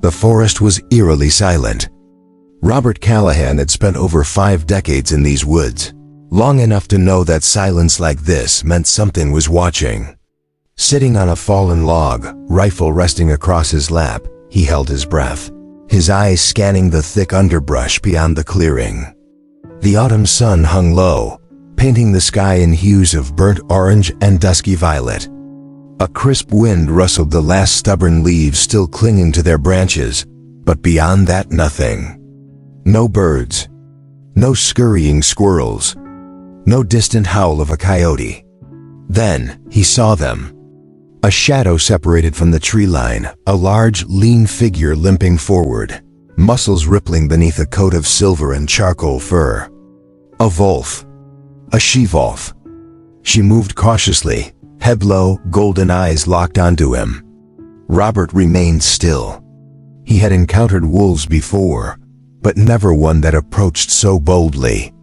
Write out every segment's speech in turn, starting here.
The forest was eerily silent. Robert Callahan had spent over 5 decades in these woods, long enough to know that silence like this meant something was watching. Sitting on a fallen log, rifle resting across his lap, he held his breath, his eyes scanning the thick underbrush beyond the clearing. The autumn sun hung low, painting the sky in hues of burnt orange and dusky violet. A crisp wind rustled the last stubborn leaves still clinging to their branches, but beyond that nothing. No birds, no scurrying squirrels, no distant howl of a coyote. Then he saw them. A shadow separated from the tree line, a large, lean figure limping forward, muscles rippling beneath a coat of silver and charcoal fur. A wolf. A she-wolf. She moved cautiously, head low, golden eyes locked onto him. Robert remained still. He had encountered wolves before, but never one that approached so boldly.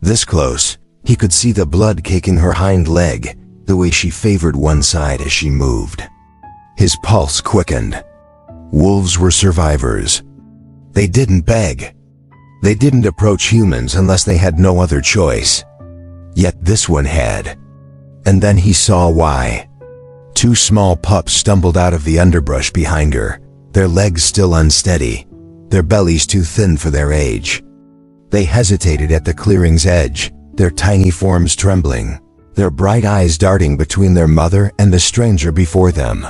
This close, he could see the blood caking her hind leg, the way she favored one side as she moved. His pulse quickened. Wolves were survivors. They didn't beg. They didn't approach humans unless they had no other choice. Yet this one had. And then he saw why. 2 small pups stumbled out of the underbrush behind her, their legs still unsteady, their bellies too thin for their age. They hesitated at the clearing's edge, their tiny forms trembling, their bright eyes darting between their mother and the stranger before them.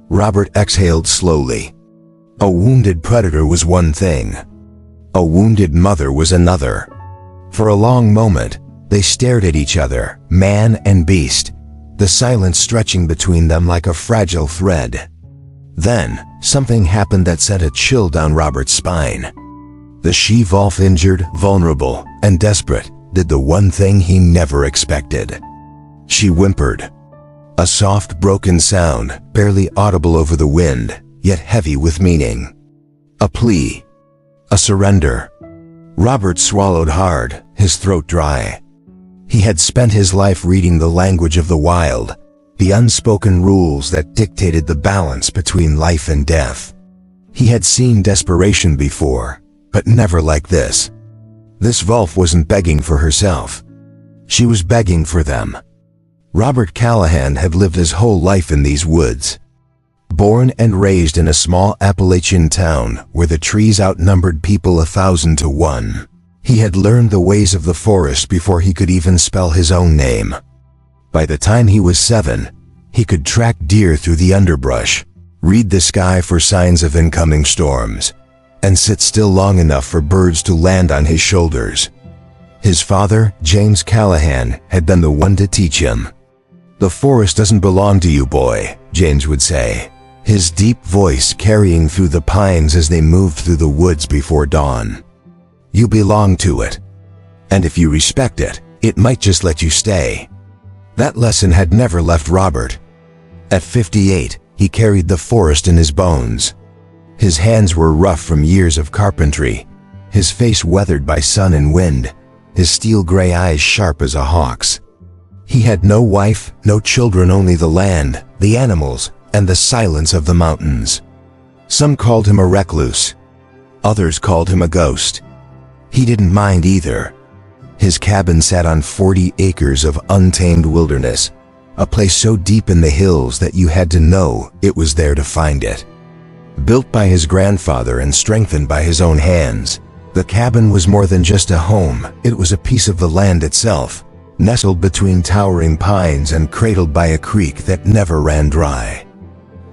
Robert exhaled slowly. A wounded predator was one thing. A wounded mother was another. For a long moment, they stared at each other, man and beast, the silence stretching between them like a fragile thread. Then, something happened that sent a chill down Robert's spine. The she-wolf, injured, vulnerable, and desperate, did the one thing he never expected. She whimpered. A soft, broken sound, barely audible over the wind, yet heavy with meaning. A plea. A surrender. Robert swallowed hard, his throat dry. He had spent his life reading the language of the wild, the unspoken rules that dictated the balance between life and death. He had seen desperation before, but never like this. This wolf wasn't begging for herself. She was begging for them. Robert Callahan had lived his whole life in these woods. Born and raised in a small Appalachian town where the trees outnumbered people 1,000 to 1. He had learned the ways of the forest before he could even spell his own name. By the time he was 7, he could track deer through the underbrush, read the sky for signs of incoming storms, and sit still long enough for birds to land on his shoulders. His father, James Callahan, had been the one to teach him. "The forest doesn't belong to you, boy," James would say, his deep voice carrying through the pines as they moved through the woods before dawn. "You belong to it. And if you respect it, it might just let you stay." That lesson had never left Robert. At 58, he carried the forest in his bones. His hands were rough from years of carpentry, his face weathered by sun and wind, his steel gray eyes sharp as a hawk's. He had no wife, no children, only the land, the animals, and the silence of the mountains. Some called him a recluse. Others called him a ghost. He didn't mind either. His cabin sat on 40 acres of untamed wilderness, a place so deep in the hills that you had to know it was there to find it. Built by his grandfather and strengthened by his own hands, the cabin was more than just a home, it was a piece of the land itself, nestled between towering pines and cradled by a creek that never ran dry.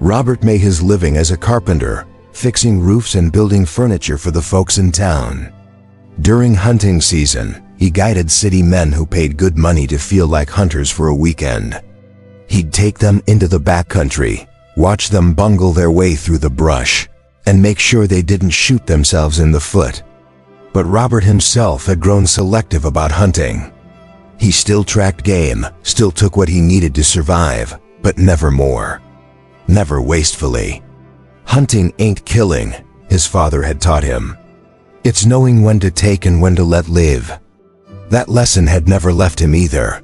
Robert made his living as a carpenter, fixing roofs and building furniture for the folks in town. During hunting season, he guided city men who paid good money to feel like hunters for a weekend. He'd take them into the backcountry, watch them bungle their way through the brush, and make sure they didn't shoot themselves in the foot. But Robert himself had grown selective about hunting. He still tracked game, still took what he needed to survive, but never more. Never wastefully. Hunting ain't killing, his father had taught him. It's knowing when to take and when to let live. That lesson had never left him either.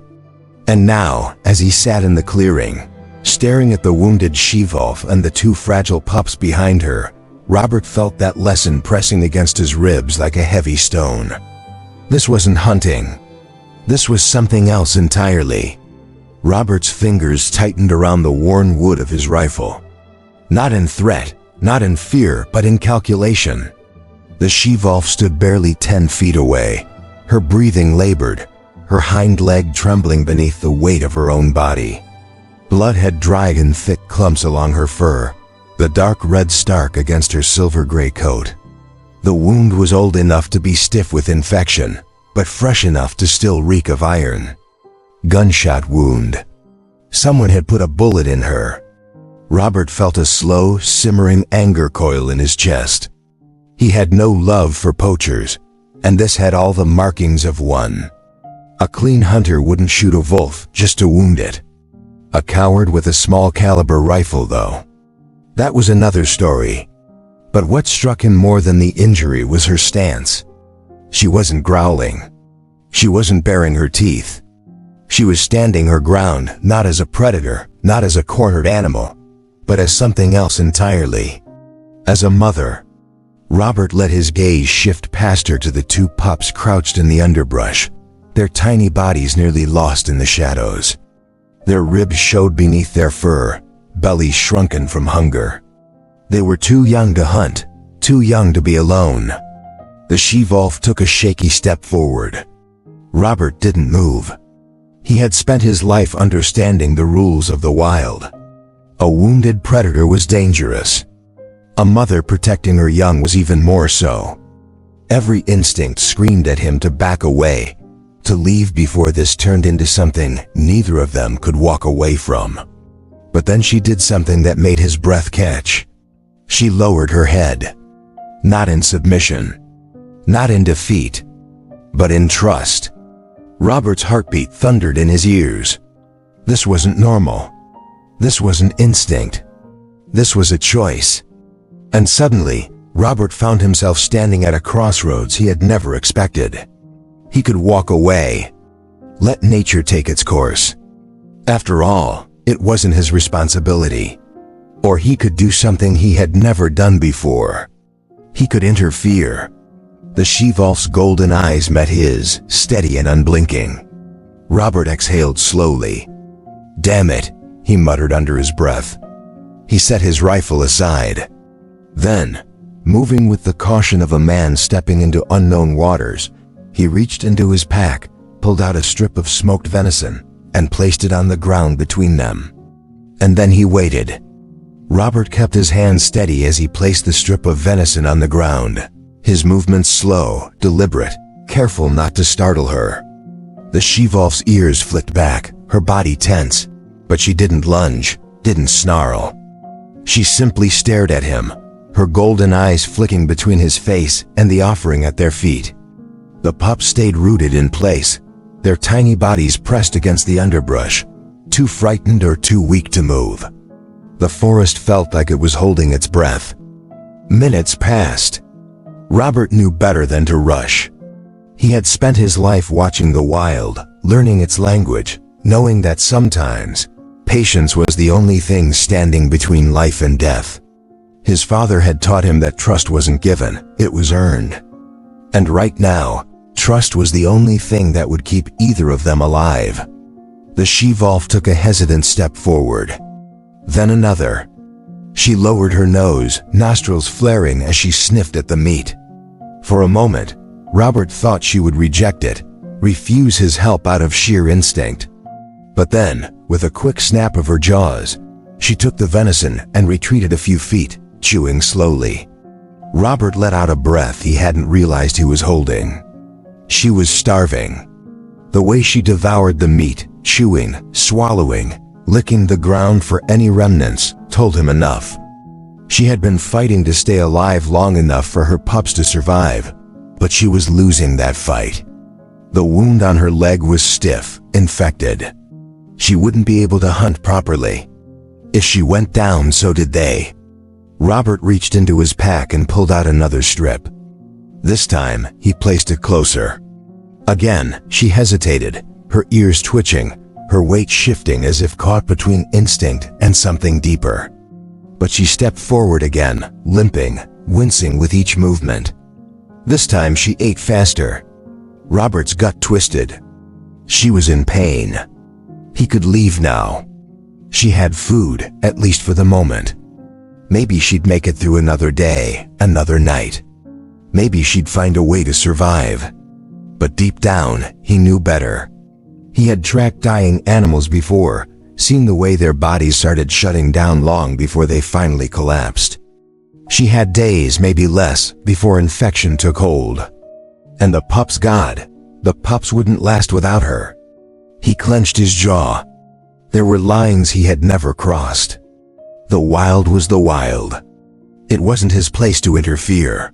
And now, as he sat in the clearing, staring at the wounded she-wolf and the 2 fragile pups behind her, Robert felt that lesson pressing against his ribs like a heavy stone. This wasn't hunting. This was something else entirely. Robert's fingers tightened around the worn wood of his rifle. Not in threat, not in fear, but in calculation. The she-wolf stood barely 10 feet away, her breathing labored, her hind leg trembling beneath the weight of her own body. Blood had dried in thick clumps along her fur, the dark red stark against her silver-gray coat. The wound was old enough to be stiff with infection, but fresh enough to still reek of iron. Gunshot wound. Someone had put a bullet in her. Robert felt a slow, simmering anger coil in his chest. He had no love for poachers, and this had all the markings of one. A clean hunter wouldn't shoot a wolf just to wound it. A coward with a small caliber rifle, though. That was another story. But what struck him more than the injury was her stance. She wasn't growling. She wasn't baring her teeth. She was standing her ground, not as a predator, not as a cornered animal, but as something else entirely. As a mother. Robert let his gaze shift past her to the two pups crouched in the underbrush, their tiny bodies nearly lost in the shadows. Their ribs showed beneath their fur, bellies shrunken from hunger. They were too young to hunt, too young to be alone. The she-wolf took a shaky step forward. Robert didn't move. He had spent his life understanding the rules of the wild. A wounded predator was dangerous. A mother protecting her young was even more so. Every instinct screamed at him to back away, to leave before this turned into something neither of them could walk away from. But then she did something that made his breath catch. She lowered her head. Not in submission. Not in defeat. But in trust. Robert's heartbeat thundered in his ears. This wasn't normal. This wasn't instinct. This was a choice. And suddenly, Robert found himself standing at a crossroads he had never expected. He could walk away. Let nature take its course. After all, it wasn't his responsibility. Or he could do something he had never done before. He could interfere. The she-wolf's golden eyes met his, steady and unblinking. Robert exhaled slowly. "Damn it," he muttered under his breath. He set his rifle aside. Then, moving with the caution of a man stepping into unknown waters, he reached into his pack, pulled out a strip of smoked venison, and placed it on the ground between them. And then he waited. Robert kept his hand steady as he placed the strip of venison on the ground, his movements slow, deliberate, careful not to startle her. The she-wolf's ears flicked back, her body tense, but she didn't lunge, didn't snarl. She simply stared at him, her golden eyes flicking between his face and the offering at their feet. The pups stayed rooted in place, their tiny bodies pressed against the underbrush, too frightened or too weak to move. The forest felt like it was holding its breath. Minutes passed. Robert knew better than to rush. He had spent his life watching the wild, learning its language, knowing that sometimes, patience was the only thing standing between life and death. His father had taught him that trust wasn't given, it was earned. And right now, trust was the only thing that would keep either of them alive. The she-wolf took a hesitant step forward. Then another. She lowered her nose, nostrils flaring as she sniffed at the meat. For a moment, Robert thought she would reject it, refuse his help out of sheer instinct. But then, with a quick snap of her jaws, she took the venison and retreated a few feet, chewing slowly. Robert let out a breath he hadn't realized he was holding. She was starving. The way she devoured the meat, chewing, swallowing, licking the ground for any remnants, told him enough. She had been fighting to stay alive long enough for her pups to survive, but she was losing that fight. The wound on her leg was stiff, infected. She wouldn't be able to hunt properly. If she went down, so did they. Robert reached into his pack and pulled out another strip. This time, he placed it closer. Again, she hesitated, her ears twitching, her weight shifting as if caught between instinct and something deeper. But she stepped forward again, limping, wincing with each movement. This time she ate faster. Robert's gut twisted. She was in pain. He could leave now. She had food, at least for the moment. Maybe she'd make it through another day, another night. Maybe she'd find a way to survive. But deep down, he knew better. He had tracked dying animals before, seen the way their bodies started shutting down long before they finally collapsed. She had days, maybe less, before infection took hold. And the pups, God, the pups wouldn't last without her. He clenched his jaw. There were lines he had never crossed. The wild was the wild. It wasn't his place to interfere.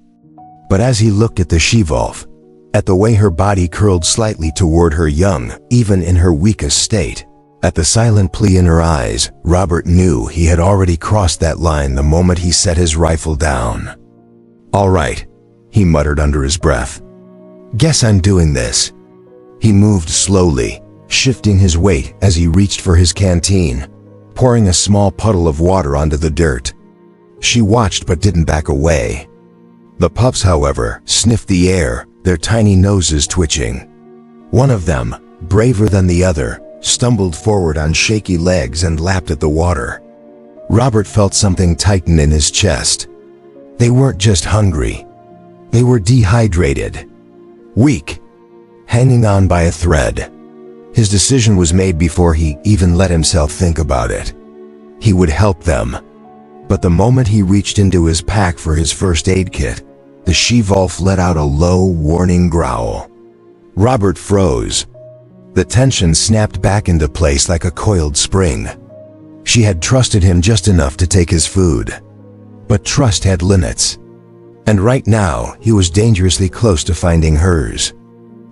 But as he looked at the she-wolf, at the way her body curled slightly toward her young, even in her weakest state, at the silent plea in her eyes, Robert knew he had already crossed that line the moment he set his rifle down. "All right," he muttered under his breath. "Guess I'm doing this." He moved slowly, shifting his weight as he reached for his canteen, pouring a small puddle of water onto the dirt. She watched but didn't back away. The pups, however, sniffed the air, their tiny noses twitching. One of them, braver than the other, stumbled forward on shaky legs and lapped at the water. Robert felt something tighten in his chest. They weren't just hungry. They were dehydrated, weak, hanging on by a thread. His decision was made before he even let himself think about it. He would help them. But the moment he reached into his pack for his first aid kit, the she-wolf let out a low, warning growl. Robert froze. The tension snapped back into place like a coiled spring. She had trusted him just enough to take his food. But trust had limits. And right now, he was dangerously close to finding hers.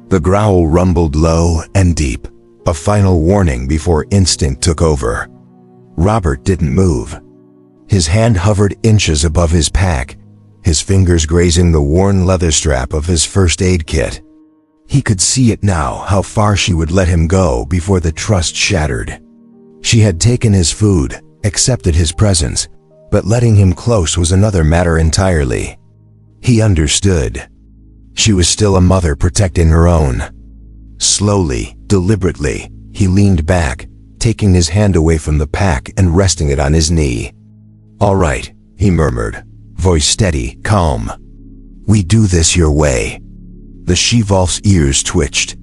The growl rumbled low and deep, a final warning before instinct took over. Robert didn't move. His hand hovered inches above his pack, his fingers grazing the worn leather strap of his first aid kit. He could see it now, how far she would let him go before the trust shattered. She had taken his food, accepted his presence, but letting him close was another matter entirely. He understood. She was still a mother protecting her own. Slowly, deliberately, he leaned back, taking his hand away from the pack and resting it on his knee. "All right," he murmured, voice steady, calm. "We do this your way." The she-wolf's ears twitched.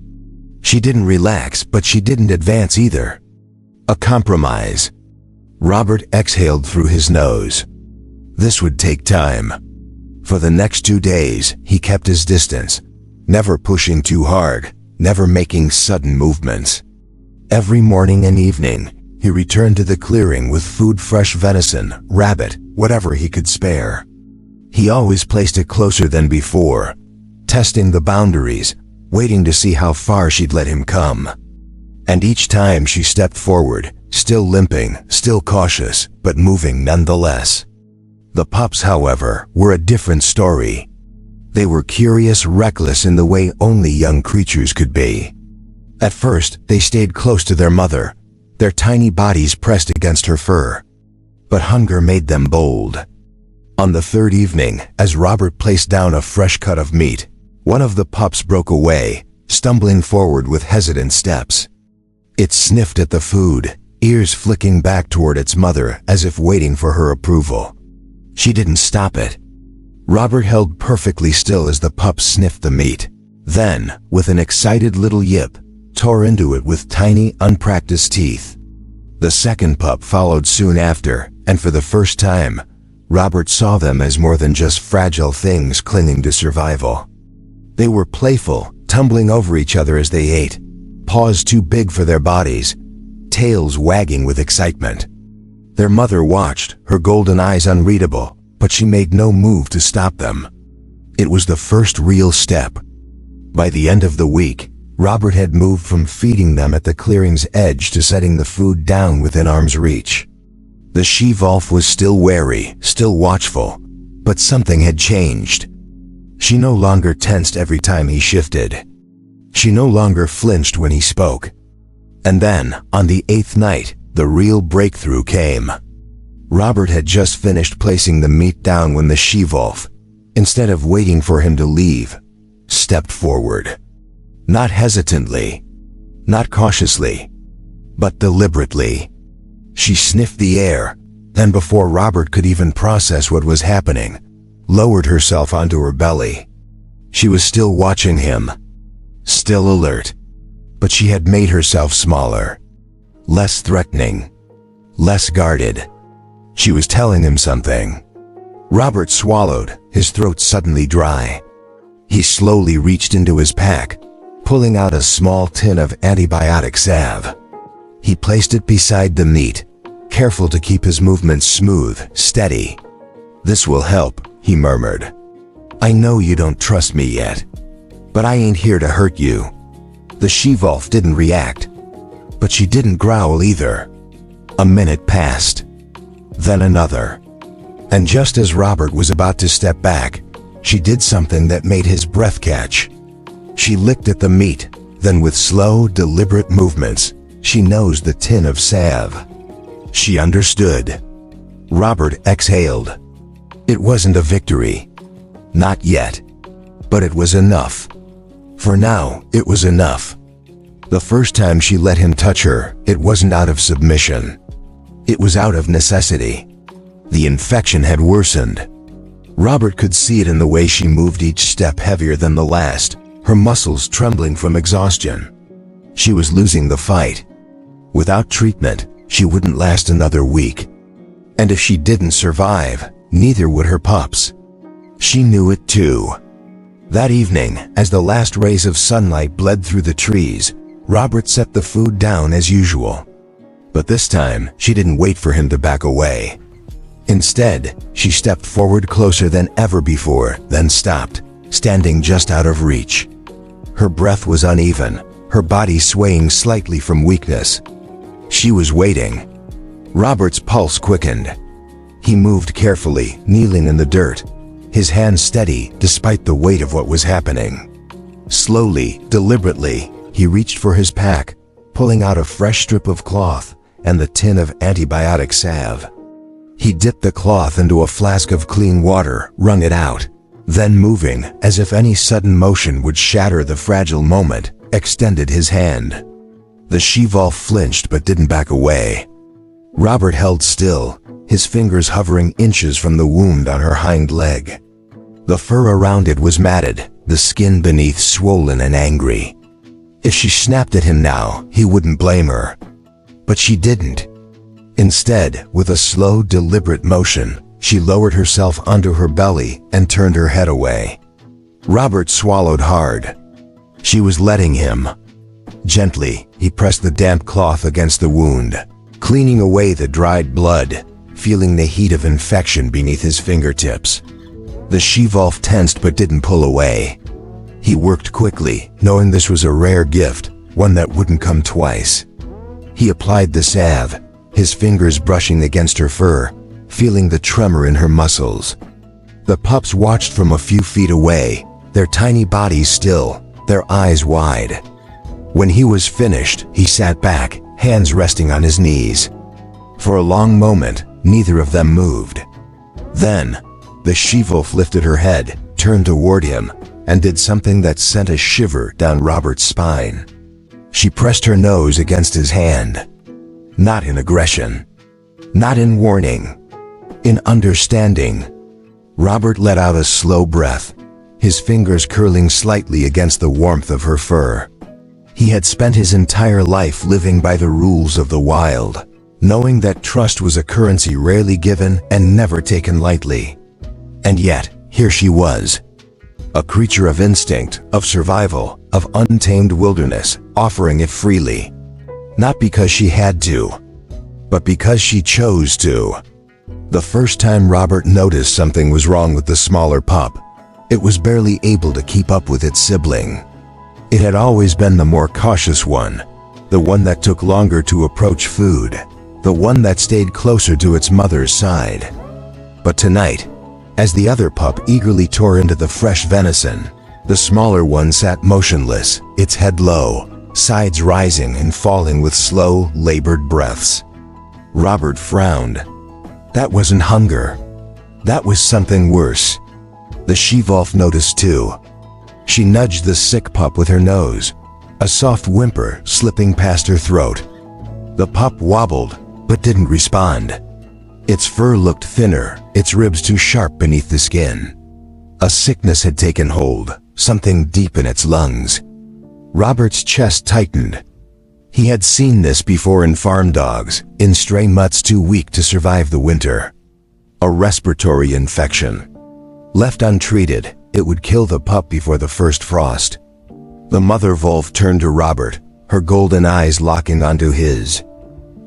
She didn't relax, but she didn't advance either. A compromise. Robert exhaled through his nose. This would take time. For the next 2 days, he kept his distance, never pushing too hard, never making sudden movements. Every morning and evening, he returned to the clearing with food, fresh venison, rabbit, whatever he could spare. He always placed it closer than before, testing the boundaries, waiting to see how far she'd let him come. And each time she stepped forward, still limping, still cautious, but moving nonetheless. The pups, however, were a different story. They were curious, reckless in the way only young creatures could be. At first, they stayed close to their mother, their tiny bodies pressed against her fur. But hunger made them bold. On the third evening, as Robert placed down a fresh cut of meat, one of the pups broke away, stumbling forward with hesitant steps. It sniffed at the food, ears flicking back toward its mother as if waiting for her approval. She didn't stop it. Robert held perfectly still as the pup sniffed the meat, then, with an excited little yip, tore into it with tiny, unpracticed teeth. The second pup followed soon after, and for the first time, Robert saw them as more than just fragile things clinging to survival. They were playful, tumbling over each other as they ate, paws too big for their bodies, tails wagging with excitement. Their mother watched, her golden eyes unreadable, but she made no move to stop them. It was the first real step. By the end of the week, Robert had moved from feeding them at the clearing's edge to setting the food down within arm's reach. The she-wolf was still wary, still watchful, but something had changed. She no longer tensed every time he shifted. She no longer flinched when he spoke. And then, on the 8th night, the real breakthrough came. Robert had just finished placing the meat down when the she-wolf, instead of waiting for him to leave, stepped forward. Not hesitantly, not cautiously, but deliberately. She sniffed the air, then before Robert could even process what was happening, lowered herself onto her belly. She was still watching him, still alert, but she had made herself smaller, less threatening, less guarded. She was telling him something. Robert swallowed, his throat suddenly dry. He slowly reached into his pack, pulling out a small tin of antibiotic salve. He placed it beside the meat, careful to keep his movements smooth, steady. "This will help," he murmured. "I know you don't trust me yet, but I ain't here to hurt you." The she-wolf didn't react, but she didn't growl either. A minute passed, then another. And just as Robert was about to step back, she did something that made his breath catch. She licked at the meat, then with slow, deliberate movements, she nosed the tin of salve. She understood. Robert exhaled. It wasn't a victory. Not yet. But it was enough. For now, it was enough. The first time she let him touch her, it wasn't out of submission. It was out of necessity. The infection had worsened. Robert could see it in the way she moved each step heavier than the last, her muscles trembling from exhaustion. She was losing the fight. Without treatment, she wouldn't last another week. And if she didn't survive, neither would her pups. She knew it too. That evening, as the last rays of sunlight bled through the trees, Robert set the food down as usual. But this time, she didn't wait for him to back away. Instead, she stepped forward closer than ever before, then stopped, standing just out of reach. Her breath was uneven, her body swaying slightly from weakness. She was waiting. Robert's pulse quickened. He moved carefully, kneeling in the dirt, his hands steady despite the weight of what was happening. Slowly, deliberately, he reached for his pack, pulling out a fresh strip of cloth and the tin of antibiotic salve. He dipped the cloth into a flask of clean water, wrung it out, then moving, as if any sudden motion would shatter the fragile moment, extended his hand. The she-wolf flinched but didn't back away. Robert held still, his fingers hovering inches from the wound on her hind leg. The fur around it was matted, the skin beneath swollen and angry. If she snapped at him now, he wouldn't blame her. But she didn't. Instead, with a slow, deliberate motion, she lowered herself onto her belly and turned her head away. Robert swallowed hard. She was letting him. Gently, he pressed the damp cloth against the wound, cleaning away the dried blood, feeling the heat of infection beneath his fingertips. The she-wolf tensed but didn't pull away. He worked quickly, knowing this was a rare gift, one that wouldn't come twice. He applied the salve, his fingers brushing against her fur, feeling the tremor in her muscles. The pups watched from a few feet away, their tiny bodies still, their eyes wide. When he was finished, he sat back, hands resting on his knees. For a long moment, neither of them moved. Then, the she-wolf lifted her head, turned toward him, and did something that sent a shiver down Robert's spine. She pressed her nose against his hand. Not in aggression. Not in warning. In understanding. Robert let out a slow breath, his fingers curling slightly against the warmth of her fur. He had spent his entire life living by the rules of the wild, knowing that trust was a currency rarely given and never taken lightly. And yet, here she was. A creature of instinct, of survival, of untamed wilderness, offering it freely. Not because she had to, but because she chose to. The first time Robert noticed something was wrong with the smaller pup, it was barely able to keep up with its sibling. It had always been the more cautious one, the one that took longer to approach food, the one that stayed closer to its mother's side. But tonight, as the other pup eagerly tore into the fresh venison, the smaller one sat motionless, its head low, sides rising and falling with slow, labored breaths. Robert frowned. That wasn't hunger. That was something worse. The she-wolf noticed too. She nudged the sick pup with her nose, a soft whimper slipping past her throat. The pup wobbled, but didn't respond. Its fur looked thinner, its ribs too sharp beneath the skin. A sickness had taken hold, something deep in its lungs. Robert's chest tightened. He had seen this before in farm dogs, in stray mutts too weak to survive the winter. A respiratory infection. Left untreated, it would kill the pup before the first frost. The mother wolf turned to Robert, her golden eyes locking onto his.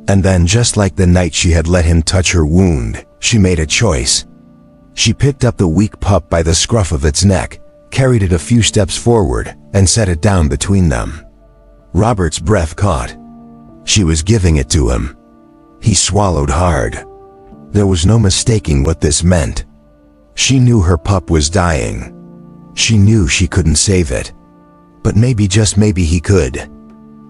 And then, just like the night she had let him touch her wound, she made a choice. She picked up the weak pup by the scruff of its neck, carried it a few steps forward, and set it down between them. Robert's breath caught. She was giving it to him. He swallowed hard. There was no mistaking what this meant. She knew her pup was dying. She knew she couldn't save it. But maybe, just maybe, he could.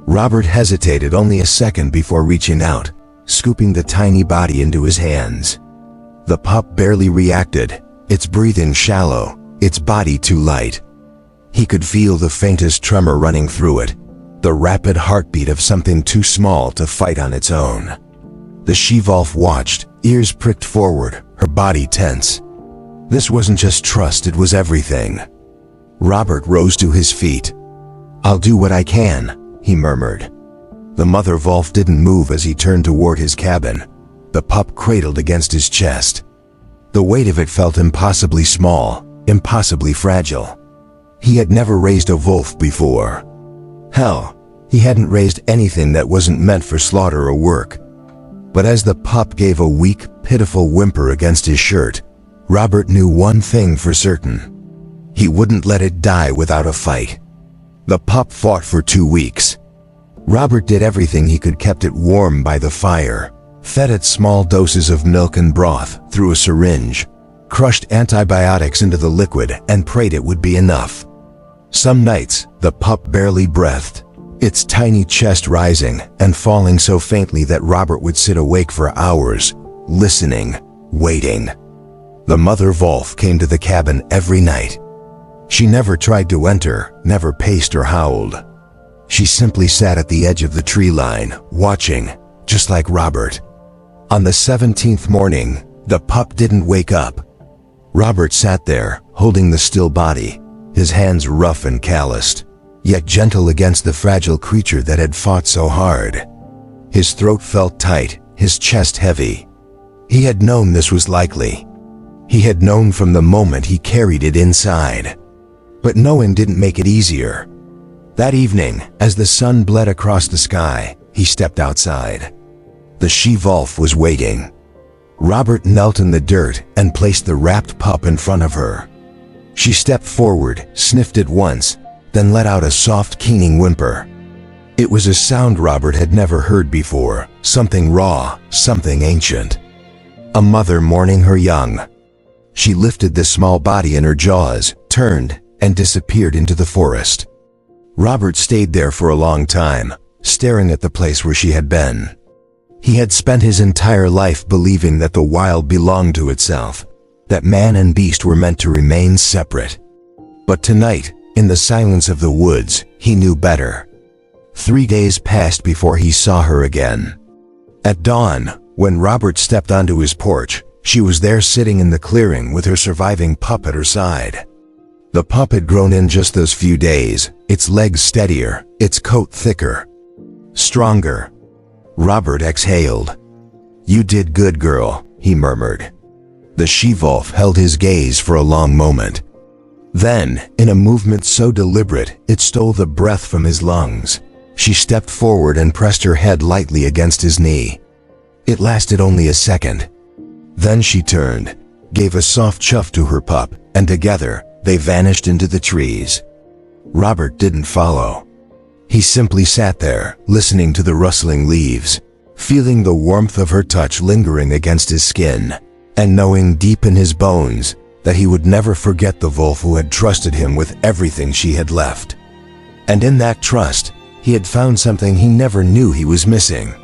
Robert hesitated only a second before reaching out, scooping the tiny body into his hands. The pup barely reacted, its breathing shallow, its body too light. He could feel the faintest tremor running through it, the rapid heartbeat of something too small to fight on its own. The she-wolf watched, ears pricked forward, her body tense. This wasn't just trust, it was everything. Robert rose to his feet. "I'll do what I can," he murmured. The mother wolf didn't move as he turned toward his cabin, the pup cradled against his chest. The weight of it felt impossibly small, impossibly fragile. He had never raised a wolf before. Hell, he hadn't raised anything that wasn't meant for slaughter or work. But as the pup gave a weak, pitiful whimper against his shirt, Robert knew one thing for certain. He wouldn't let it die without a fight. The pup fought for 2 weeks. Robert did everything he could, kept it warm by the fire, fed it small doses of milk and broth through a syringe, crushed antibiotics into the liquid, and prayed it would be enough. Some nights, the pup barely breathed, its tiny chest rising and falling so faintly that Robert would sit awake for hours, listening, waiting. The mother wolf came to the cabin every night. She never tried to enter, never paced or howled. She simply sat at the edge of the tree line, watching, just like Robert. On the 17th morning, the pup didn't wake up. Robert sat there, holding the still body, his hands rough and calloused, yet gentle against the fragile creature that had fought so hard. His throat felt tight, his chest heavy. He had known this was likely. He had known from the moment he carried it inside. But knowing didn't make it easier. That evening, as the sun bled across the sky, he stepped outside. The she-wolf was waiting. Robert knelt in the dirt and placed the wrapped pup in front of her. She stepped forward, sniffed it once, then let out a soft, keening whimper. It was a sound Robert had never heard before, something raw, something ancient. A mother mourning her young. She lifted the small body in her jaws, turned, and disappeared into the forest. Robert stayed there for a long time, staring at the place where she had been. He had spent his entire life believing that the wild belonged to itself, that man and beast were meant to remain separate. But tonight, in the silence of the woods, he knew better. 3 days passed before he saw her again. At dawn, when Robert stepped onto his porch, she was there sitting in the clearing with her surviving pup at her side. The pup had grown in just those few days, its legs steadier, its coat thicker, stronger. Robert exhaled. "You did good, girl," he murmured. The she-wolf held his gaze for a long moment. Then, in a movement so deliberate it stole the breath from his lungs, she stepped forward and pressed her head lightly against his knee. It lasted only a second. Then she turned, gave a soft chuff to her pup, and together, they vanished into the trees. Robert didn't follow. He simply sat there, listening to the rustling leaves, feeling the warmth of her touch lingering against his skin, and knowing deep in his bones that he would never forget the wolf who had trusted him with everything she had left. And in that trust, he had found something he never knew he was missing.